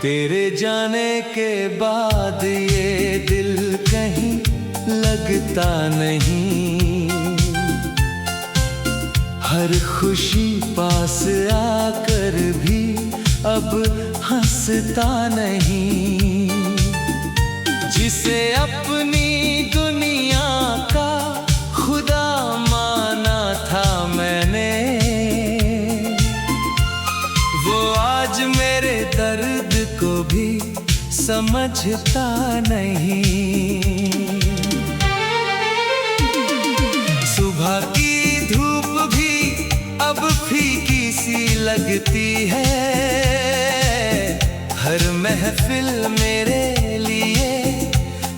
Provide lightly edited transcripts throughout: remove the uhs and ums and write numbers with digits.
तेरे जाने के बाद ये दिल कहीं लगता नहीं। हर खुशी पास आकर भी अब हंसता नहीं। जिसे अपनी दुनिया का खुदा माना था मैंने, वो आज मेरे दर्द को भी समझता नहीं। सुबह की धूप भी अब फीकी सी लगती है। हर महफिल मेरे लिए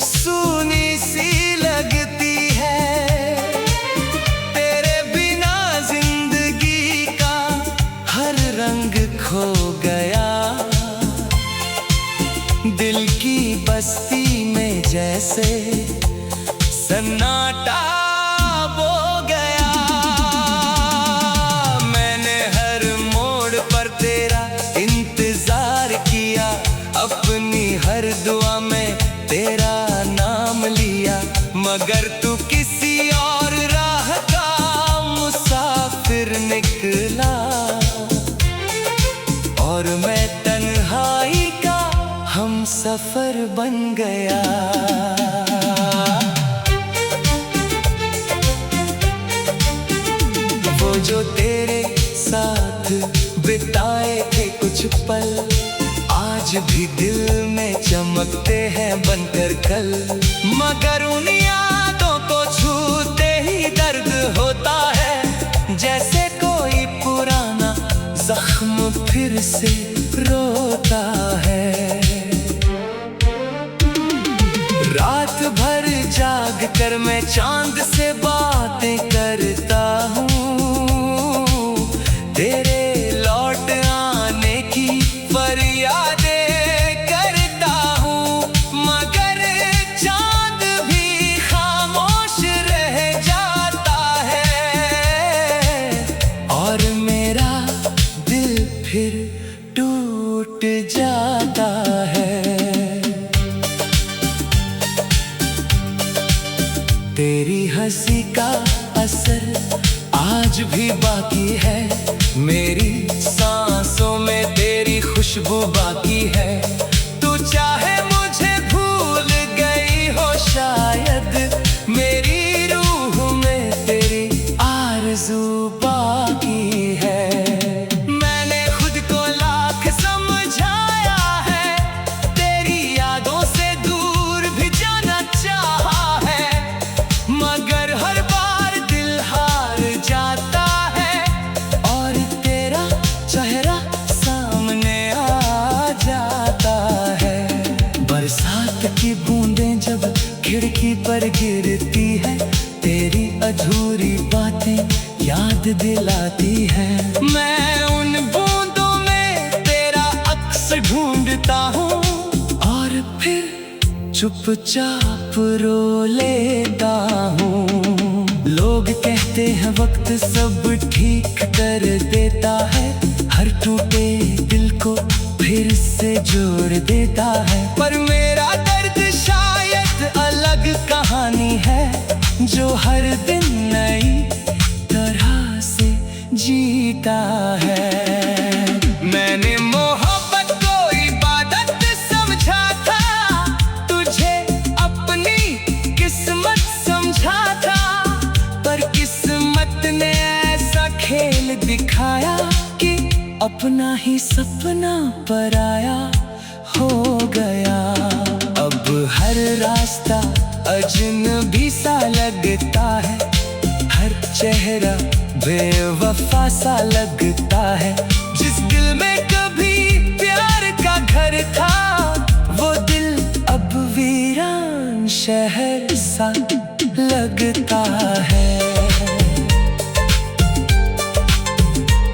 सूनी सी लगती है। तेरे बिना जिंदगी का हर रंग खो गया। दिल की बस्ती में जैसे सन्नाटा हो गया। मैंने हर मोड़ पर तेरा इंतजार किया, अपनी हर दुआ में तेरा नाम लिया। मगर तू किसी और राह का मुसाफिर निकला, और मैं तन्हाई का हमसफर बन गया। वो जो तेरे साथ बिताए थे कुछ पल, आज भी दिल में चमकते हैं बनकर कल। मगर उन यादों को छूते ही दर्द होता है, जैसे कोई पुराना जख्म फिर से रोता है। रात भर जाग कर मैं चांद से बातें करता हूँ, तेरे लौट आने की फरियादें करता हूँ। मगर चांद भी खामोश रह जाता है, और मेरा दिल फिर टूट जाता है। तेरी हंसी का असर आज भी बाकी है, मेरी सांसों में तेरी खुशबू बाकी है। तू चाहे मुझे भूल गई हो शायद, मेरी रूह में तेरी आरज़ू बाकी है। मैंने खुद को लाख समझाया है, तेरी यादों से दूर भी जाना चाहा है। मगर हर बार दिल हार जाता है, और तेरा चेहरा सामने आ जाता है। बरसात की बूंदें जब खिड़की पर गिरती है, तेरी अधूरी बातें याद दिलाती है। मैं उन बूंदों में तेरा अक्स ढूंढता हूँ, और फिर चुपचाप रो लेता हूँ। लोग कहते हैं वक्त सब ठीक कर देता है, हर टूटे दिल को फिर से जोड़ देता है। पर मेरा दर्द शायद अलग कहानी है, जो हर दिन नई तरह से जीता है। मैंने मोहब्बत को इबादत समझा था, तुझे अपनी किस्मत समझा था। पर किस्मत ने ऐसा खेल दिखाया कि अपना ही सपना पराया हो गया। अब हर रास्ता अजनबी सा लगता है, हर चेहरा बेवफा सा लगता है। जिस दिल में कभी प्यार का घर था, वो दिल अब वीरान शहर सा लगता है।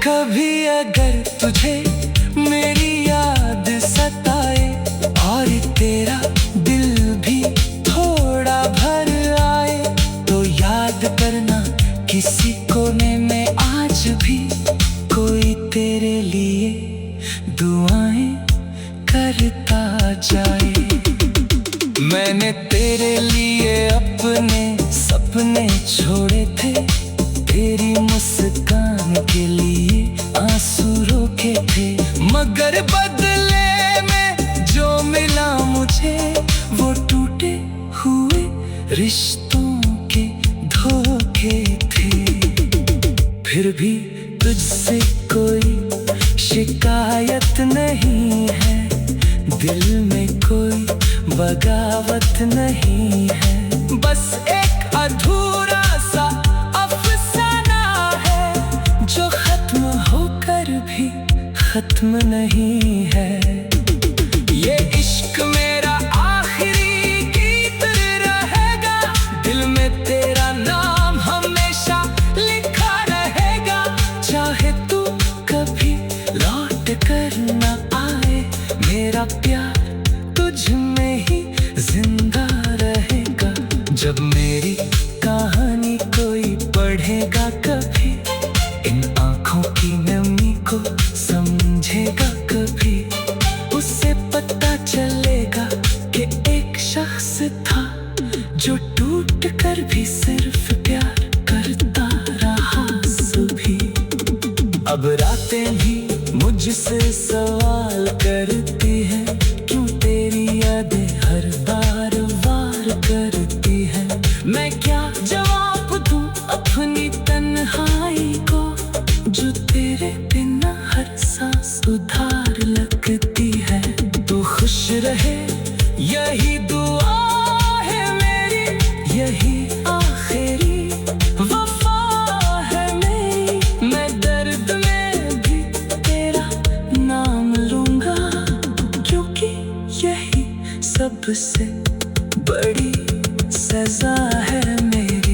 कभी अगर तुझे मेरी याद सताए, और तेरा दिल भी थोड़ा भर आए, तो याद करना किसी कोने में आज भी कोई तेरे लिए दुआएं कर करता जाए। मैंने तेरे लिए अपने सपने छोड़े थे, तेरी मुस्कान के लिए आंसू रोके थे, मगर बदले में जो मिला मुझे वो टूटे हुए रिश्तों के धोखे थे। फिर भी तुझसे कोई शिकायत नहीं है, दिल में कोई बगावत नहीं है, बस एक अधूरा सा अफसाना है जो खत्म होकर भी खत्म नहीं है। ये इश्क मेरा आखिरी गीत रहेगा, दिल में तेरा नाम हमेशा लिखा रहेगा। चाहे तू कभी लौट कर न आए, मेरा प्यार तुझ में ही जिंदा रहेगा। जब मेरी कहानी कोई पढ़ेगा कभी, इन आँखों की नमी को समझेगा कभी, उससे पता चलेगा कि एक शख्स था जो टूट कर भी सिर्फ प्यार करता रहा सुबह। अब रातें भी मुझसे सवाल करती है, क्यों तेरी यादें हर बार वार करती है। मैं क्या जवाब दूं अपनी तन्हाई को, जो तेरे बिना हर सांस उधार लगती है। तू खुश रहे यही दुआ है मेरी, यही आखिरी वफा है मेरी। मैं दर्द में भी तेरा नाम लूंगा, क्योंकि यही सबसे बड़ी सजा है मेरी।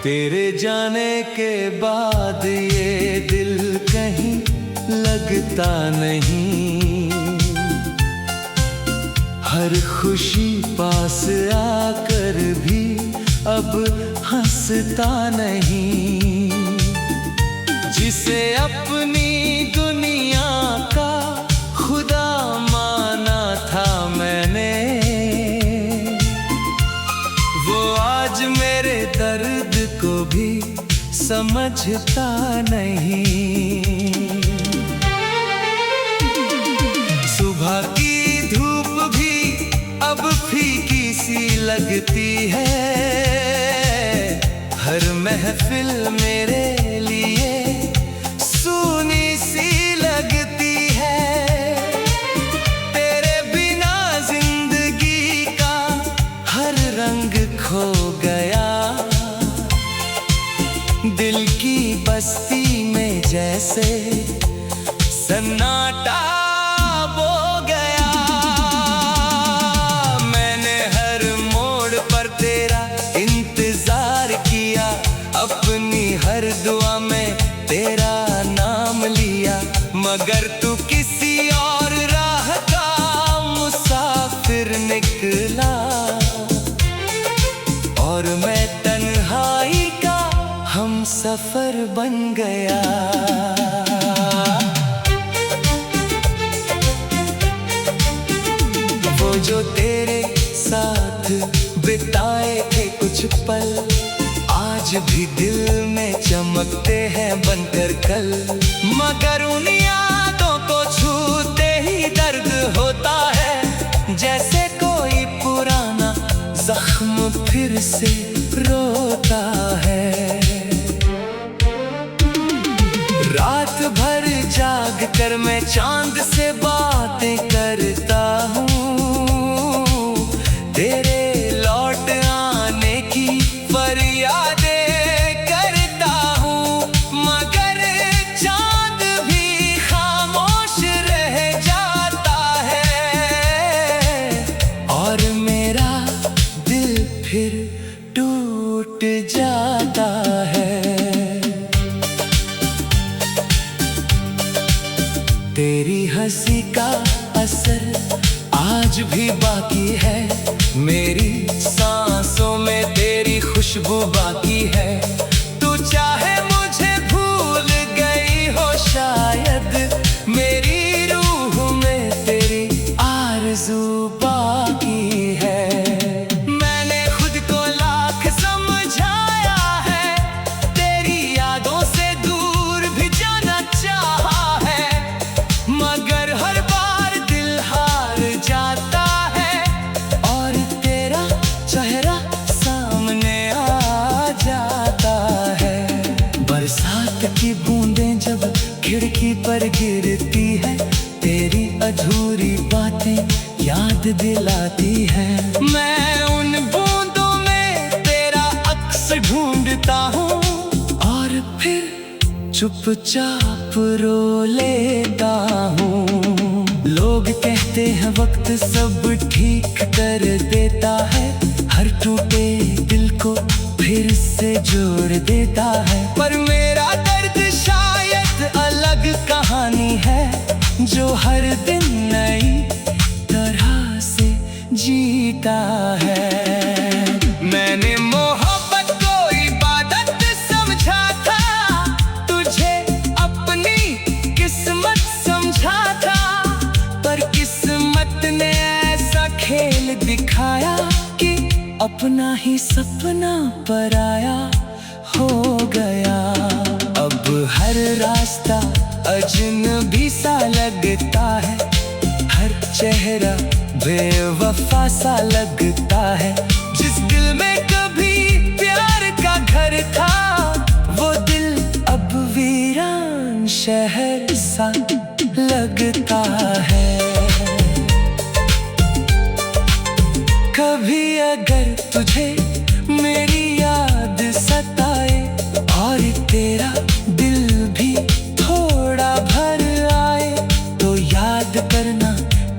तेरे जाने के बाद ये दिल कहीं लगता नहीं, हर खुशी पास आकर भी अब हंसता नहीं। जिसे अपनी दुनिया का खुदा माना था मैंने, वो आज मेरे दर्द को भी समझता नहीं। सुबह की धूप भी अब फीकी सी लगती है, हर महफिल मेरे लिए सूनी सी लगती है। तेरे बिना जिंदगी का हर रंग खो गया, दिल की बस्ती में जैसे सन्नाटा बो गया। मैंने हर मोड़ पर तेरा इंतजार किया, अपनी हर दुआ में तेरा नाम लिया, मगर तू किसी और राह का मुसाफिर निकला, और मैं तन्हाई का हम सफर बन गया। वो जो तेरे साथ बिताए थे कुछ पल, आज भी दिल में चमकते हैं बनकर कल, मगर उन यादों को छूते ही दर्द होता है, जैसे कोई पुराना जख्म फिर से रोता है। रात भर जाग कर मैं चांद से बातें करता हूँ, तेरे लौट आने की फरियादें कर टूट जाता है। तेरी हंसी का असर आज भी बाकी है, मेरी सांसों में तेरी खुशबू बाकी है। तू चाहे मुझे भूल गई हो शायद, मेरी रूह में तेरी आरज़ू बाकी है। मैंने खुद को लाख समझाया है, तेरी यादों से दूर भी जाना चाहा है, मगर हर बार दिल हार जाता है और तेरा चेहरा सामने आ जाता है। बरसात की बूंदें जब खिड़की पर गिरती है, तेरी अधूरी बातें याद दिलाती है। मैं उन बूंदों में तेरा अक्स ढूंढता हूँ और फिर चुपचाप रो लेता हूँ। लोग कहते हैं वक्त सब ठीक कर देता है, हर टूटे दिल को फिर से जोड़ देता है। पर मेरा दर्द शायद अलग कहानी है, जो हर दिन नई तरह से जीता है। मैंने मोहब्बत को इबादत समझा था, तुझे अपनी किस्मत समझा था, पर किस्मत ने ऐसा खेल दिखाया कि अपना ही सपना पराया हो गया। अब हर रास्ता अजनबी सा लगता है, हर चेहरा बेवफा सा लगता है। जिस दिल में कभी प्यार का घर था, वो दिल अब वीरान शहर सा लगता है। कभी अगर तुझे मेरी याद सताए और तेरा दिल भी थोड़ा भर आए, तो याद करना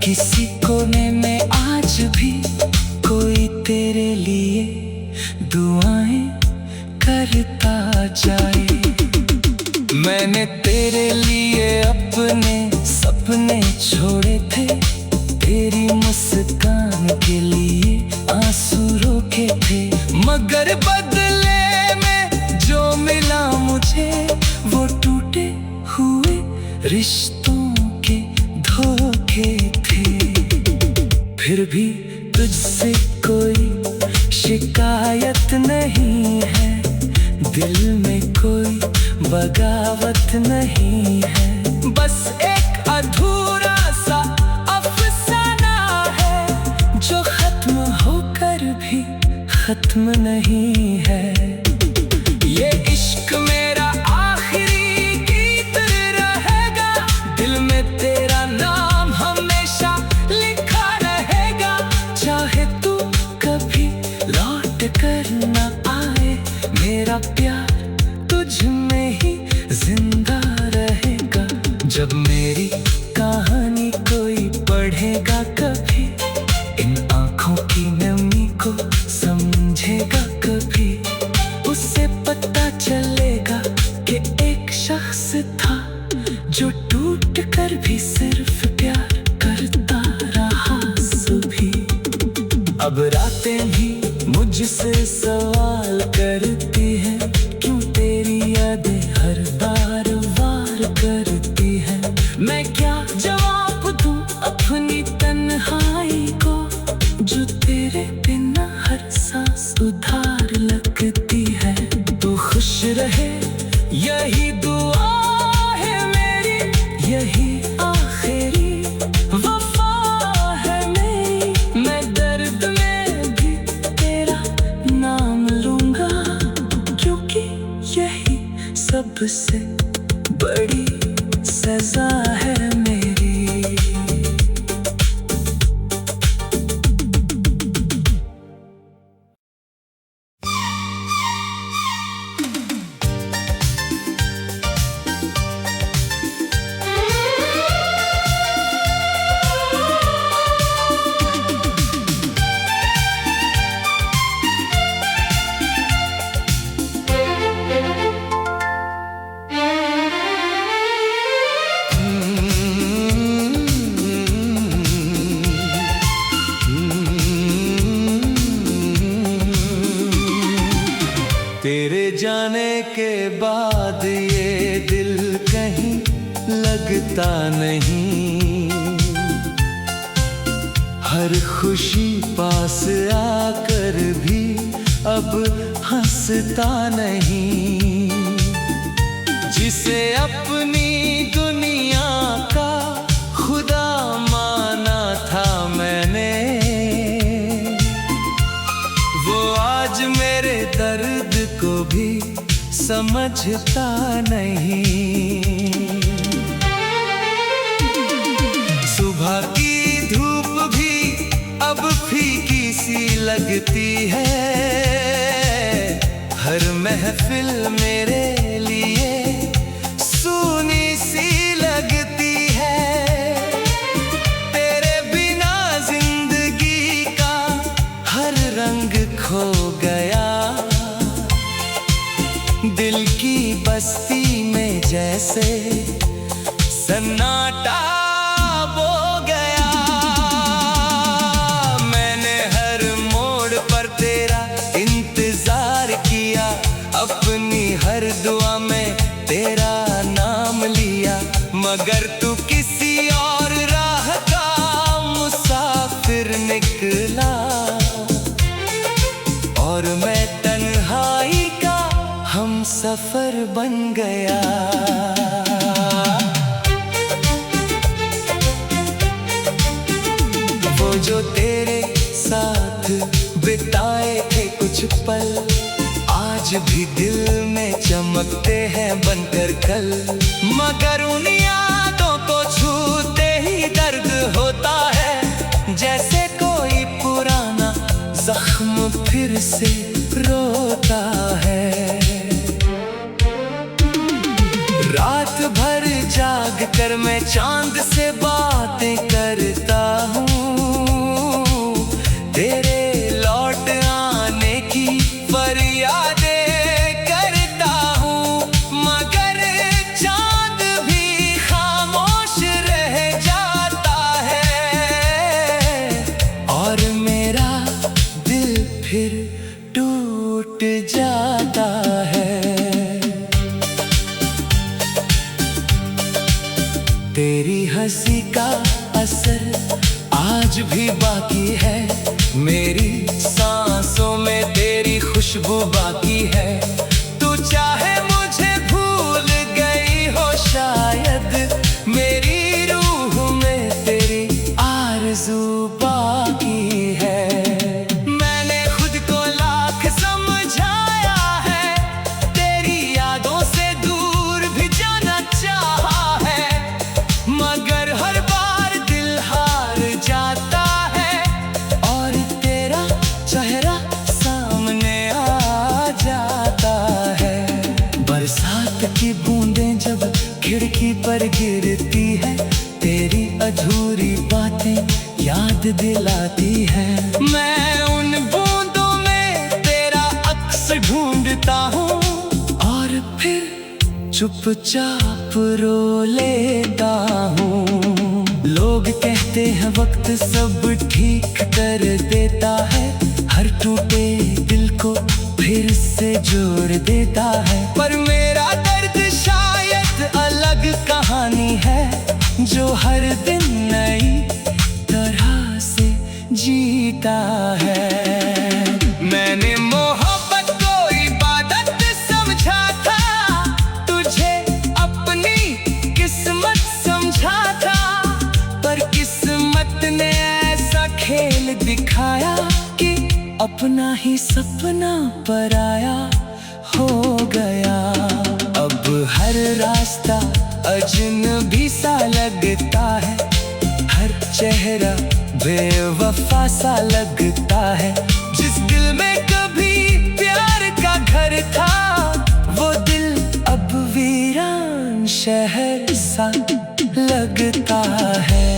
किसी कोने में आज भी कोई तेरे लिए दुआएं करता जाए। मैंने तेरे लिए अपने सपने छोड़े थे, तेरी मुस्कान के लिए आंसू रोके थे, मगर बदले में जो मिला मुझे वो टूटे हुए रिश्तों के धोखे थे। फिर भी तुझसे कोई शिकायत नहीं है, दिल में कोई बगावत नहीं है। बस एक अधूरा सा अफसाना है, जो खत्म होकर भी खत्म नहीं है। ये इश्क मेरा आखिरी गीत रहेगा, दिल में तेरा नाम हमेशा लिखा रहेगा। चाहे तू कभी लौट कर न आए, मेरा प्यार तुझ में ही जिंदा रहेगा। जब मेरी कहानी कोई पढ़ेगा कभी, इन आँखों की नमी को समझेगा कभी, उससे पता चलेगा कि एक शख्स था जो टूट कर भी सिर्फ प्यार करता रहा सुबह। अब रातें भी मुझसे सवाल करती हैं, क्यों तेरी यादें हर बार वार करती हैं। मैं क्या जवाब दूं अपनी तन्हाई को, जो तेरे बिना हर सांस उधार लगती है। तू खुश रहे यही दुआ है मेरी, यही आखिरी वफा है मेरी। मैं दर्द में भी तेरा नाम लूंगा, क्योंकि यही सबसे बड़ी सजा है मेरी। तेरे जाने के बाद ये दिल कहीं लगता नहीं, हर खुशी पास आकर भी अब हंसता नहीं। जिसे अपनी दुनिया का खुदा माना था मैंने, वो आज मेरे दर्द को भी समझता नहीं। सुबह की धूप भी अब फीकी सी लगती है, हर महफिल मेरे लिए सूनी सी लगती है। तेरे बिना जिंदगी का हर रंग खो गया, दिल की बस्ती में जैसे सन्नाटा हो गया। मैंने हर मोड़ पर तेरा इंतजार किया, अपनी हर दुआ में तेरा नाम लिया, मगर तू किसी और राह का मुसाफिर निकला, और मैं तन्हाई का हमसफर बन गया। वो जो तेरे साथ बिताए थे कुछ पल, आज भी दिल में चमकते हैं बनकर कल, मगर उन यादों को छूते ही दर्द होता है, जैसे कोई पुराना जख्म फिर से रोता है। रात भर जाग कर मैं चांद से बातें करता हूँ, तेरे लौट आने की फरियादें करता हूँ, मगर चांद भी खामोश रह जाता है, और मेरा दिल फिर टूट जाता है। तेरी हंसी का असर आज भी बाकी है, मेरी सांसों में तेरी खुशबू बाकी है। तू चाहे मुझे भूल गई हो शायद, मेरी रूह में तेरी आरज़ू बाकी है। मैंने खुद को लाख समझाया है, तेरी यादों से दूर भी जाना चाहा है, मगर हर बार दिल हार जाता है, और तेरा चेहरा सामने आ जाता है। बरसात की बूंदें जब खिड़की पर गिरती है, तेरी अधूरी बातें याद दिलाती है। मैं उन बूंदों में तेरा अक्स ढूंढता हूँ, और फिर चुपचाप रो लेता हूँ। लोग कहते हैं वक्त सब ठीक कर देता है, हर टूटे दिल को फिर से जोड़ देता है, पर मेरा दर्द शायद अलग कहानी है, जो हर दिन नई तरह से जीता है। मैंने मोहब्बत को इबादत समझा था, तुझे अपनी किस्मत समझा था, पर किस्मत ने ऐसा खेल दिखाया कि अपना ही सपना पराया हो गया। अब हर रास्ता अजनबी सा लगता है, हर चेहरा बेवफा सा लगता है। जिस दिल में कभी प्यार का घर था, वो दिल अब वीरान शहर सा लगता है।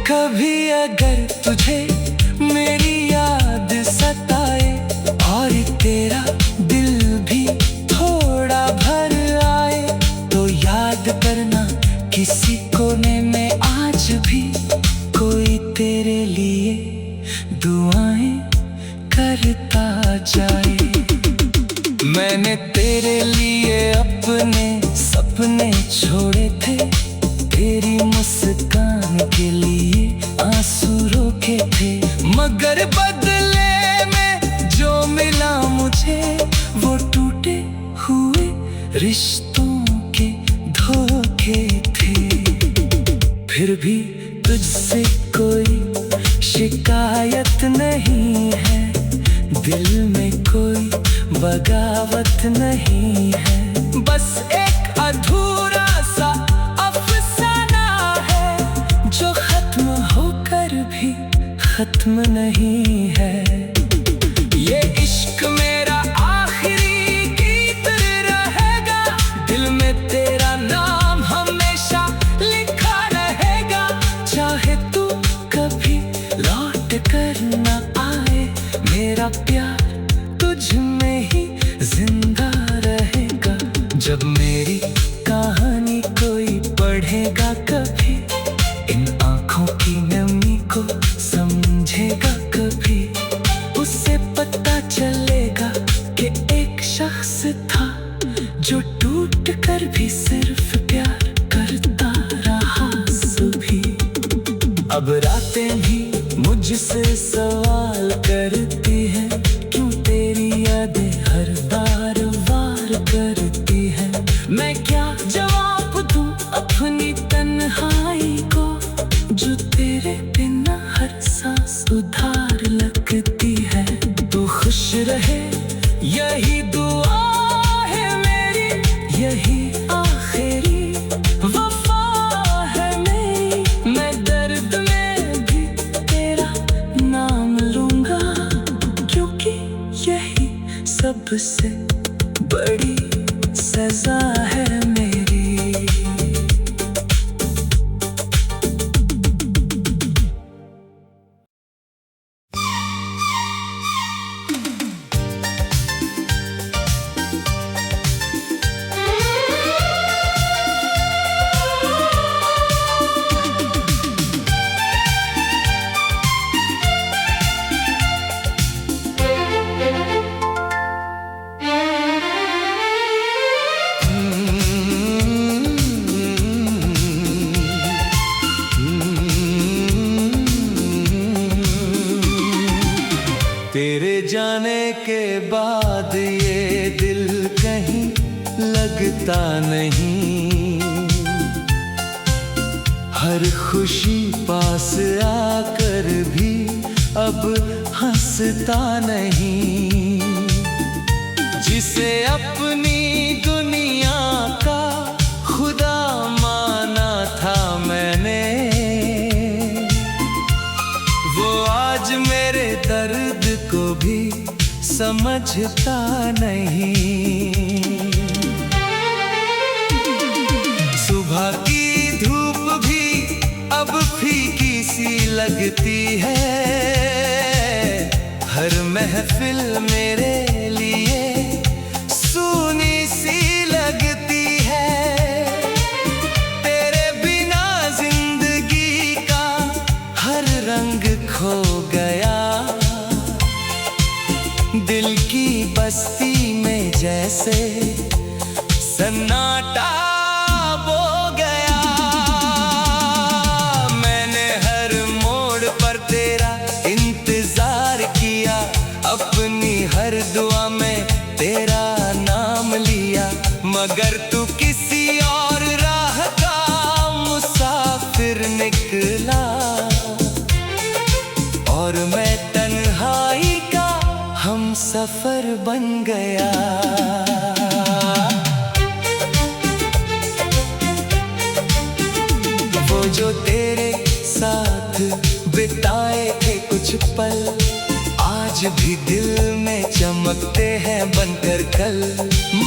कभी अगर तुझे मेरी याद सताए, और तेरा दिल भी थोड़ा भर आए, तो याद करना किसी कोने में आज भी कोई तेरे लिए जाए। मैंने तेरे लिए अपने सपने छोड़े थे, तेरी मुस्कान के लिए आंसू रोके थे, मगर बदले में जो मिला मुझे वो टूटे हुए रिश्तों के धोखे थे। फिर भी तुझसे कोई शिकायत नहीं है, दिल में कोई बगावत नहीं है, बस एक अधूरा सा अफसाना है जो खत्म होकर भी खत्म नहीं है। ये इश्क मेरा आखिरी गीत रहेगा, दिल में तेरा नाम हमेशा लिखा रहेगा। चाहे तू कभी लौट कर न आए, मेरा प्यार तुझ में ही जिंदा रहेगा। जब मेरी कहानी कोई पढ़ेगा कभी, इन आँखों की नमी को समझेगा कभी, उससे पता चलेगा कि एक शख्स था जो टूट कर भी सिर्फ प्यार करता रहा सभी। अब रातें भी मुझसे सवाल करती हैं, क्यों तेरी यादें हर बार वार करती हैं। मैं क्या जवाब दूं अपनी तन्हाई को, जो तेरे बिना हर सांस उधार लगती है। तू खुश रहे यही दुआ है मेरी, यही आखिरी वफा है मेरी। मैं दर्द में भी तेरा नाम लूंगा, क्योंकि यही सबसे बड़ी सजा है मेरी। तेरे जाने के बाद ये दिल कहीं लगता नहीं, हर खुशी पास आकर भी अब हंसता नहीं। जिसे अपनी दुनिया का खुदा माना था मैंने, वो आज मेरे दर्द को भी समझता नहीं। सुबह की धूप भी अब फीकी सी लगती है, हर महफिल मेरे लिए सूनी सी लगती है। तेरे बिना जिंदगी का हर रंग खो गया, दिल की बस्ती में जैसे सन्नाटा बो गया। मैंने हर मोड़ पर तेरा इंतजार किया, अपनी हर दुआ में तेरा नाम लिया, मगर तू किसी और राह का मुसाफिर निकला, और मैं तन्हाई का हम सफर बन गया। वो जो तेरे साथ बिताए थे कुछ पल, आज भी दिल में चमकते हैं बनकर कल,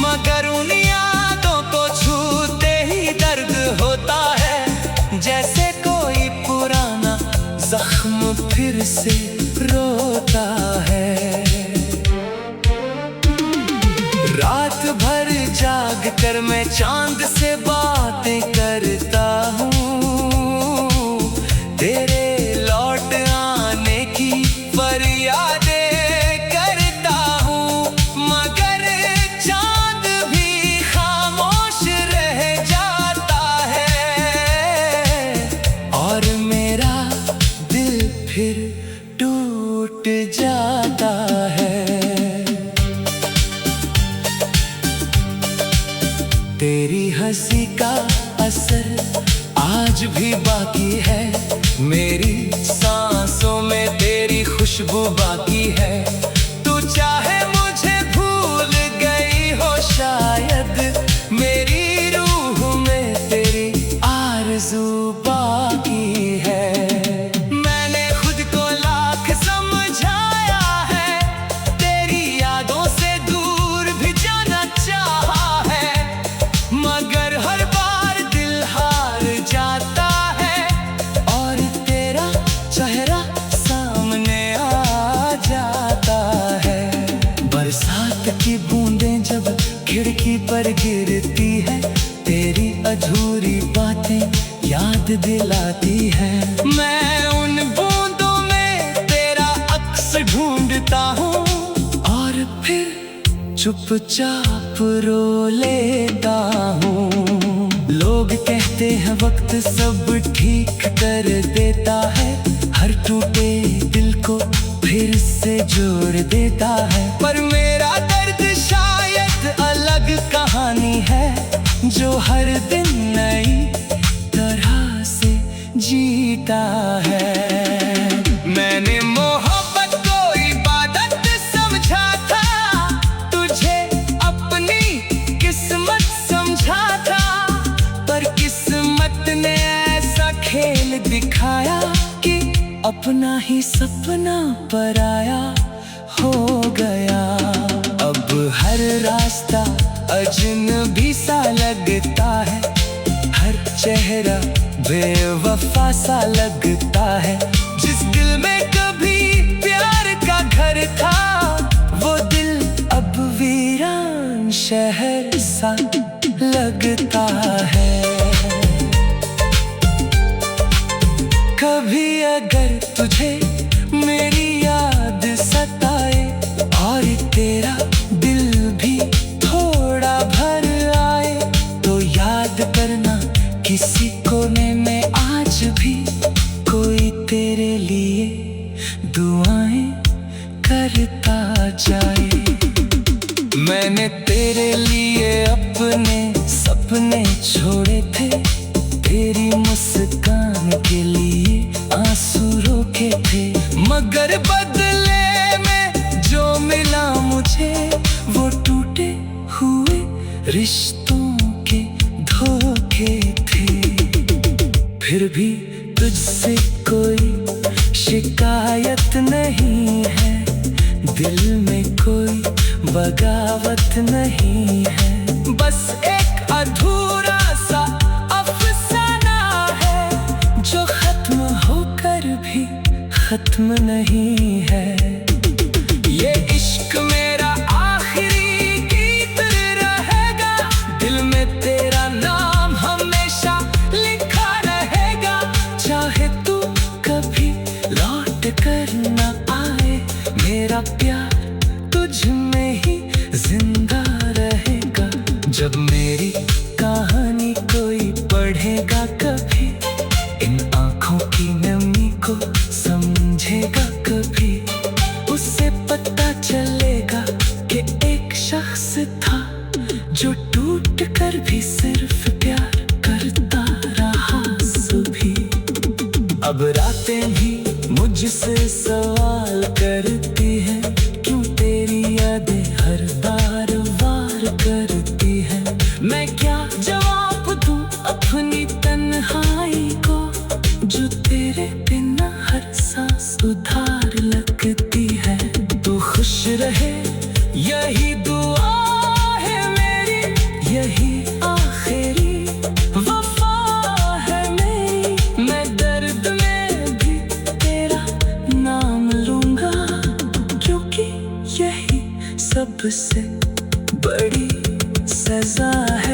मगर उन यादों को छूते ही दर्द होता है, जैसे कोई पुराना जख्म फिर से रोता है। रात भर जाग कर मैं चांद से बातें करता हूँ, तेरे लौट आने की फरियादें करता हूँ। जाता है। तेरी हंसी का असर आज भी बाकी है, मेरी सांसों में तेरी खुशबू बाकी है। तू चाहे मुझे भूल गई हो शायद, मेरी रूह में तेरी आरज़ू बाकी है। मैंने खुद को लाख समझाया है, तेरी यादों से दूर भी जाना चाहा है, मगर हर बार दिल हार जाता है और तेरा चेहरा सामने आ जाता है। बरसात की बूंदें जब खिड़की पर गिरती है, तेरी अधूरी बातें याद दिलाती है। मैं उन बूंदों में तेरा अक्स ढूंढता हूँ और फिर चुपचाप रो लेता हूँ। लोग कहते हैं वक्त सब ठीक कर देता है, हर टूटे दिल को फिर से जोड़ देता है। पर मेरा दर्द शायद अलग कहानी है, जो हर दिन नई तरह से जीता है। मैंने मोहब्बत को इबादत समझा था, तुझे अपनी किस्मत समझा था, पर किस्मत ने ऐसा खेल दिखाया कि अपना ही सपना पराया हो गया। अब हर रास्ता अजनबी सा लगता है, हर चेहरा बेवफा सा लगता है। जिस दिल में कभी प्यार का घर था, वो दिल अब वीरान शहर सा लगता है। कभी अगर तुझे मेरी याद सताए और तेरा दिल भी थोड़ा भर आए, तो याद करना किसी कोने में आज भी कोई तेरे लिए दुआएं करता जाए। मैंने तेरे लिए अपने सपने छोड़े थे, तेरी मुस्कान के लिए आंसू रोके थे, मगर बदले में जो मिला मुझे वो टूटे हुए रिश्तों के धोखे थे। फिर भी तुझसे कोई शिकायत नहीं है, दिल में कोई बगावत नहीं है। बस एक अधूरा सा अफसाना है, जो खत्म होकर भी खत्म नहीं है। ये इश्क मेरा आखिरी गीत रहेगा, दिल में तेरा नाम हमेशा लिखा रहेगा। चाहे तू कभी लौट कर न आए, मेरा प्यार तुझ में ही जिंदा रहेगा। जब मेरी कहानी कोई पढ़ेगा कभी, इन आँखों की नमी को समझेगा कभी, उससे पता चलेगा कि एक शख्स था जो टूट कर भी सिर्फ प्यार करता रहा सभी। अब रातें भी मुझसे सवाल करती हैं, क्यों तेरी यादें हर बार वार करती हैं। मैं क्या जवाब दूं अपनी तन्हाई को, जो तेरे बिना हर सांस उधार लगती है। तू खुश रहे यही दुआ है मेरी, यही आखिरी वफा है मेरी। मैं दर्द में भी तेरा नाम लूंगा, क्योंकि यही सबसे बड़ी सजा है।